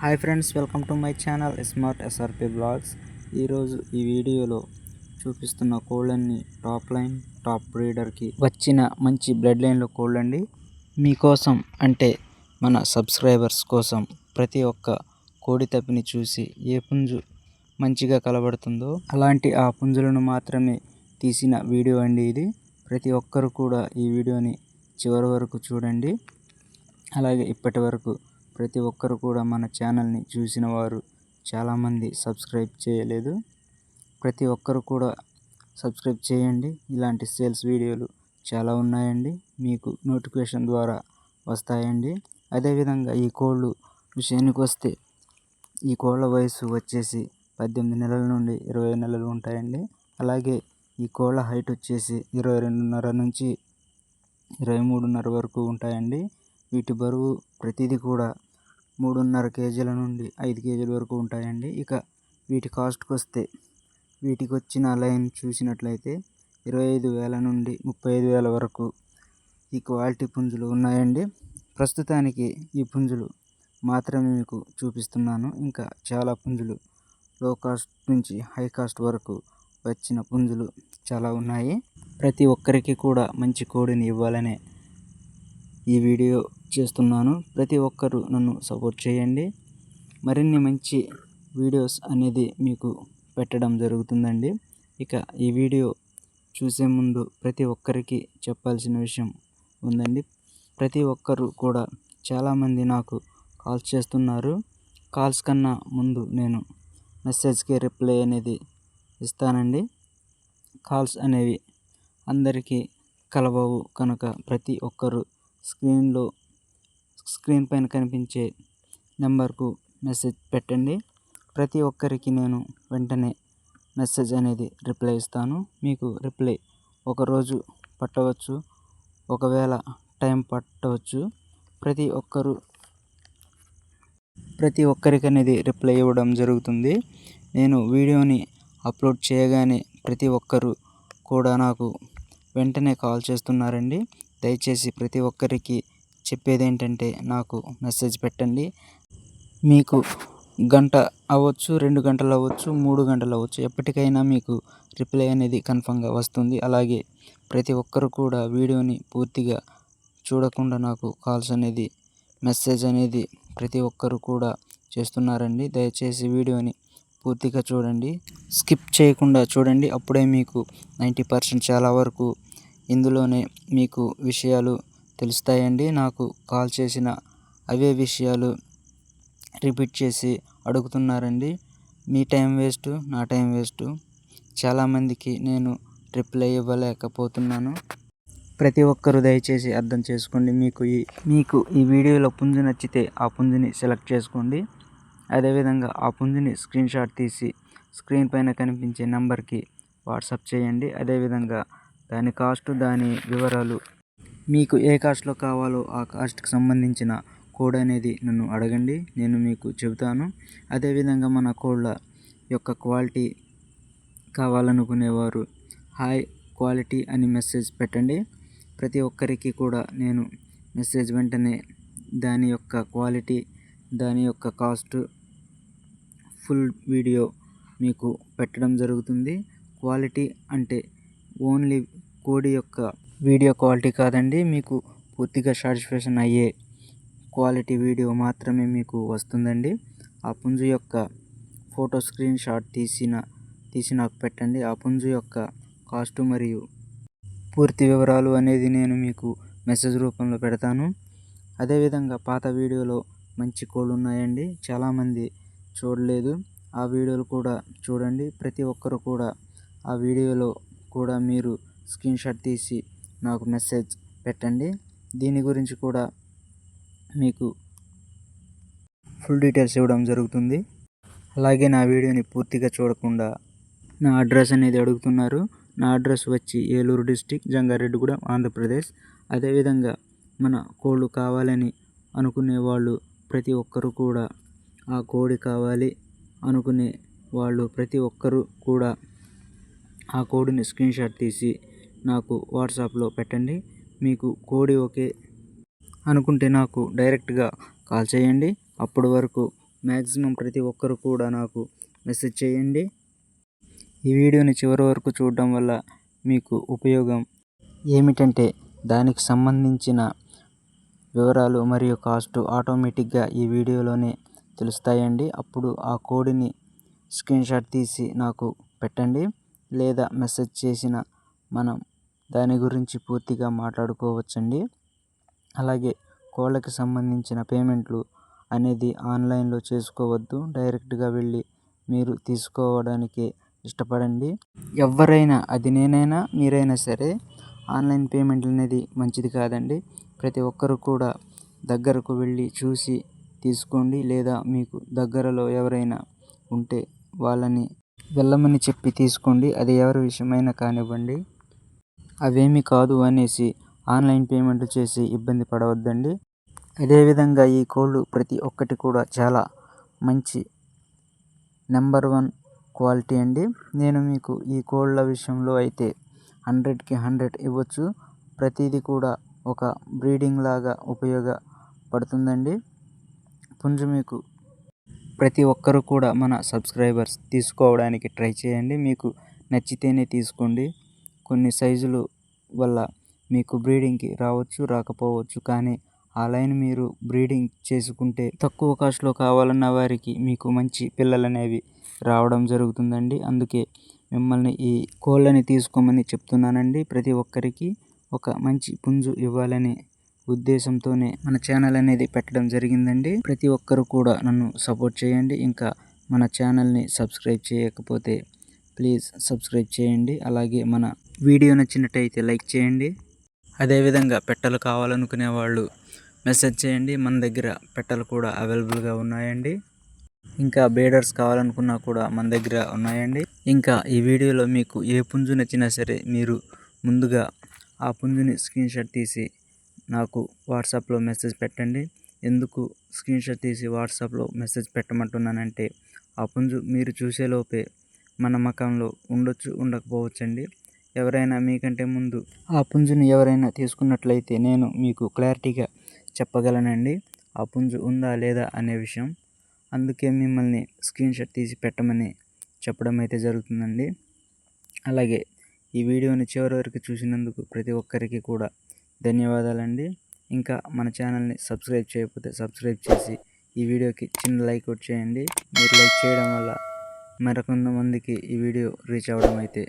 Hi friends, welcome to my channel smart SRP blogs. ఈరోజు ఈ వీడియోలో చూపిస్తున్న కోళ్ళన్నీ టాప్ లైన్ టాప్ బ్రీడర్కి వచ్చిన మంచి బ్లడ్ లైన్లో కోళ్ళండి. మీకోసం అంటే మన సబ్స్క్రైబర్స్ కోసం ప్రతి ఒక్క కోడి తప్పిని చూసి ఏ పుంజు మంచిగా కలబడుతుందో అలాంటి ఆ పుంజులను మాత్రమే తీసిన వీడియో అండి ఇది. ప్రతి ఒక్కరు కూడా ఈ వీడియోని చివరి వరకు చూడండి. అలాగే ఇప్పటి వరకు ప్రతి ఒక్కరు కూడా మన ఛానల్ని చూసిన వారు చాలామంది సబ్స్క్రైబ్ చేయలేదు. ప్రతి ఒక్కరు కూడా సబ్స్క్రైబ్ చేయండి. ఇలాంటి సేల్స్ వీడియోలు చాలా ఉన్నాయండి, మీకు నోటిఫికేషన్ ద్వారా వస్తాయండి. అదేవిధంగా ఈ కోళ్ళు విషయానికి వస్తే ఈ కోళ్ళ వయసు వచ్చేసి 18 నెలల నుండి 20 నెలలు ఉంటాయండి. అలాగే ఈ కోళ్ళ హైట్ వచ్చేసి 22.5 నుంచి 23.5 వరకు ఉంటాయండి. వీటి బరువు ప్రతిదీ కూడా 3.5 కేజీల నుండి 5 కేజీల వరకు ఉంటాయండి. ఇక వీటి కాస్ట్కి వస్తే వీటికి వచ్చిన లైన్ చూసినట్లయితే 25,000 నుండి 35,000 వరకు ఈ క్వాలిటీ పుంజులు ఉన్నాయండి. ప్రస్తుతానికి ఈ పుంజులు మాత్రమే మీకు చూపిస్తున్నాను. ఇంకా చాలా పుంజులు లో కాస్ట్ నుంచి హై కాస్ట్ వరకు వచ్చిన పుంజులు చాలా ఉన్నాయి. ప్రతి ఒక్కరికి కూడా మంచి కోడిని ఇవ్వాలనే ఈ వీడియో చేస్తున్నాను. ప్రతి ఒక్కరూ నన్ను సపోర్ట్ చేయండి. మరిన్ని మంచి వీడియోస్ అనేది మీకు పెట్టడం జరుగుతుందండి. ఇక ఈ వీడియో చూసే ముందు ప్రతి ఒక్కరికి చెప్పాల్సిన విషయం ఉందండి. ప్రతి ఒక్కరు కూడా చాలామంది నాకు కాల్స్ చేస్తున్నారు. కాల్స్ కన్నా ముందు నేను మెసేజ్కి రిప్లై అనేది ఇస్తానండి. కాల్స్ అనేవి అందరికీ కలవవు కనుక ప్రతి ఒక్కరు స్క్రీన్ పైన కనిపించే నెంబర్కు మెసేజ్ పెట్టండి. ప్రతి ఒక్కరికి నేను వెంటనే మెసేజ్ అనేది రిప్లై ఇస్తాను. మీకు రిప్లై ఒకరోజు పట్టవచ్చు, ఒకవేళ టైం పట్టవచ్చు. ప్రతి ఒక్కరికి అనేది రిప్లై ఇవ్వడం జరుగుతుంది. నేను వీడియోని అప్లోడ్ చేయగానే ప్రతి ఒక్కరు కూడా నాకు వెంటనే కాల్ చేస్తున్నారండి. దయచేసి ప్రతి ఒక్కరికి చెప్పేది ఏంటంటే నాకు మెసేజ్ పెట్టండి. మీకు గంట అవ్వచ్చు, 2 గంటలు అవ్వచ్చు, 3 గంటలు అవ్వచ్చు, ఎప్పటికైనా మీకు రిప్లై అనేది కన్ఫామ్గా వస్తుంది. అలాగే ప్రతి ఒక్కరు కూడా వీడియోని పూర్తిగా చూడకుండా నాకు కాల్స్ అనేది మెసేజ్ అనేది ప్రతి ఒక్కరు కూడా చేస్తున్నారండి. దయచేసి వీడియోని పూర్తిగా చూడండి, స్కిప్ చేయకుండా చూడండి. అప్పుడే మీకు 90% చాలా వరకు ఇందులోనే మీకు విషయాలు తెలుస్తాయండి. నాకు కాల్ చేసిన అవే విషయాలు రిపీట్ చేసి అడుగుతున్నారండి. మీ టైం వేస్ట్, నా టైం వేస్ట్. చాలామందికి నేను రిప్లై ఇవ్వలేకపోతున్నాను. ప్రతి ఒక్కరూ దయచేసి అర్థం చేసుకోండి. మీకు ఈ వీడియోలో పుంజు నచ్చితే ఆ పుంజుని సెలెక్ట్ చేసుకోండి. అదేవిధంగా ఆ పుంజుని స్క్రీన్ షాట్ తీసి స్క్రీన్ పైన కనిపించే నెంబర్కి వాట్సాప్ చేయండి. అదేవిధంగా దాని కాస్ట్, దాని వివరాలు, మీకు ఏ కాస్ట్లో కావాలో ఆ కాస్ట్కి సంబంధించిన కోడ్ అనేది నన్ను అడగండి, నేను మీకు చెబుతాను. అదేవిధంగా మన కోళ్ళ యొక్క క్వాలిటీ కావాలనుకునేవారు హాయ్ క్వాలిటీ అని మెసేజ్ పెట్టండి. ప్రతి ఒక్కరికి కూడా నేను మెసేజ్ వెంటనే దాని యొక్క క్వాలిటీ, దాని యొక్క కాస్ట్, ఫుల్ వీడియో మీకు పెట్టడం జరుగుతుంది. క్వాలిటీ అంటే ఓన్లీ కోడి యొక్క వీడియో క్వాలిటీ కాదండి, మీకు పూర్తిగా సాటిస్ఫాక్షన్ అయ్యే క్వాలిటీ వీడియో మాత్రమే మీకు వస్తుందండి. ఆ పుంజు యొక్క ఫోటో స్క్రీన్ షాట్ తీసి నాకు పెట్టండి. ఆ పుంజు యొక్క కాస్ట్ మరియు పూర్తి వివరాలు అనేది నేను మీకు మెసేజ్ రూపంలో పెడతాను. అదేవిధంగా పాత వీడియోలో మంచి కోళ్ళు ఉన్నాయండి, చాలామంది చూడలేదు. ఆ వీడియోలు కూడా చూడండి. ప్రతి ఒక్కరు కూడా ఆ వీడియోలో కూడా మీరు స్క్రీన్ షాట్ తీసి నాకు మెసేజ్ పెట్టండి. దీని గురించి కూడా మీకు ఫుల్ డీటెయిల్స్ ఇవ్వడం జరుగుతుంది. అలాగే నా వీడియోని పూర్తిగా చూడకుండా నా అడ్రస్ అనేది అడుగుతున్నారు. నా అడ్రస్ వచ్చి ఏలూరు డిస్టిక్, జంగారెడ్డిగూడెం, ఆంధ్రప్రదేశ్. అదేవిధంగా మన కోళ్ళు కావాలని అనుకునే వాళ్ళు ప్రతి ఒక్కరు కూడా ఆ కోడి కావాలి అనుకునే వాళ్ళు ప్రతి ఒక్కరు కూడా ఆ కోడిని స్క్రీన్ షాట్ తీసి నాకు వాట్సాప్లో పెట్టండి. మీకు కోడి ఓకే అనుకుంటే నాకు డైరెక్ట్గా కాల్ చేయండి. అప్పటి వరకు మ్యాక్సిమం ప్రతి ఒక్కరు కూడా నాకు మెసేజ్ చేయండి. ఈ వీడియోని చివరి వరకు చూడడం వల్ల మీకు ఉపయోగం ఏమిటంటే దానికి సంబంధించిన వివరాలు మరియు కాస్ట్ ఆటోమేటిక్గా ఈ వీడియోలోనే తెలుస్తాయండి. అప్పుడు ఆ కోడ్ని స్క్రీన్షాట్ తీసి నాకు పెట్టండి, లేదా మెసేజ్ చేసిన మనం దాని గురించి పూర్తిగా మాట్లాడుకోవచ్చండి. అలాగే కోళ్ళకి సంబంధించిన పేమెంట్లు అనేది ఆన్లైన్లో చేసుకోవద్దు, డైరెక్ట్గా వెళ్ళి మీరు తీసుకోవడానికి ఇష్టపడండి. ఎవరైనా, అది నేనైనా మీరైనా సరే, ఆన్లైన్ పేమెంట్ అనేది మంచిది కాదండి. ప్రతి ఒక్కరు కూడా దగ్గరకు వెళ్ళి చూసి తీసుకోండి, లేదా మీకు దగ్గరలో ఎవరైనా ఉంటే వాళ్ళని వెళ్ళమని చెప్పి తీసుకోండి. అది ఎవరి విషయమైనా కానివ్వండి. అవేమీ కాదు అనేసి ఆన్లైన్ పేమెంట్ చేసి ఇబ్బంది పడవద్దండి. అదేవిధంగా ఈ కోళ్ళు ప్రతి ఒక్కటి కూడా చాలా మంచి నెంబర్ 1 క్వాలిటీ అండి. నేను మీకు ఈ కోళ్ళ విషయంలో అయితే 100కి 100 ఇవ్వచ్చు. ప్రతిదీ కూడా ఒక బ్రీడింగ్ లాగా ఉపయోగపడుతుందండి. పుంజు మీకు ప్రతి ఒక్కరు కూడా మన సబ్స్క్రైబర్స్ తీసుకోవడానికి ట్రై చేయండి. మీకు నచ్చితేనే తీసుకోండి. కొన్ని సైజులు వల్ల మీకు బ్రీడింగ్కి రావచ్చు, రాకపోవచ్చు. కానీ ఆ లైన్ మీరు బ్రీడింగ్ చేసుకుంటే తక్కువ కాస్ట్లో కావాలన్న వారికి మీకు మంచి పిల్లలు అనేవి రావడం జరుగుతుందండి. అందుకే మిమ్మల్ని ఈ కోళ్ళని తీసుకోమని చెప్తున్నానండి. ప్రతి ఒక్కరికి ఒక మంచి పుంజు ఇవ్వాలనే ఉద్దేశంతోనే మన ఛానల్ అనేది పెట్టడం జరిగిందండి. ప్రతి ఒక్కరు కూడా నన్ను సపోర్ట్ చేయండి. ఇంకా మన ఛానల్ని సబ్స్క్రైబ్ చేయకపోతే ప్లీజ్ సబ్స్క్రైబ్ చేయండి. అలాగే మన వీడియో నచ్చినట్టయితే లైక్ చేయండి. అదేవిధంగా పెట్టలు కావాలనుకునే వాళ్ళు మెసేజ్ చేయండి. మన దగ్గర పెట్టలు కూడా అవైలబుల్గా ఉన్నాయండి. ఇంకా బేడర్స్ కావాలనుకున్నా కూడా మన దగ్గర ఉన్నాయండి. ఇంకా ఈ వీడియోలో మీకు ఏ పుంజు నచ్చినా సరే మీరు ముందుగా ఆ పుంజుని స్క్రీన్షాట్ తీసి నాకు వాట్సాప్లో మెసేజ్ పెట్టండి. ఎందుకు స్క్రీన్షాట్ తీసి వాట్సాప్లో మెసేజ్ పెట్టమంటున్నానంటే ఆ పుంజు మీరు చూసేలోపే మన మకంలో ఉండొచ్చు, ఉండకపోవచ్చండి. ఎవరైనా మీకంటే ముందు ఆ పుంజుని ఎవరైనా తీసుకున్నట్లయితే నేను మీకు క్లారిటీగా చెప్పగలనండి ఆ పుంజు ఉందా లేదా అనే విషయం. అందుకే మిమ్మల్ని స్క్రీన్షాట్ తీసి పెట్టమని చెప్పడం అయితే జరుగుతుందండి. అలాగే ఈ వీడియోని చివరి వరకు చూసినందుకు ప్రతి ఒక్కరికి కూడా ధన్యవాదాలండి. ఇంకా మన ఛానల్ని సబ్స్క్రైబ్ చేయకపోతే సబ్స్క్రైబ్ చేసి ఈ వీడియోకి చిన్న లైక్ చేయండి. మీరు లైక్ చేయడం వల్ల మరికొంతమందికి ఈ వీడియో రీచ్ అవ్వడం అయితే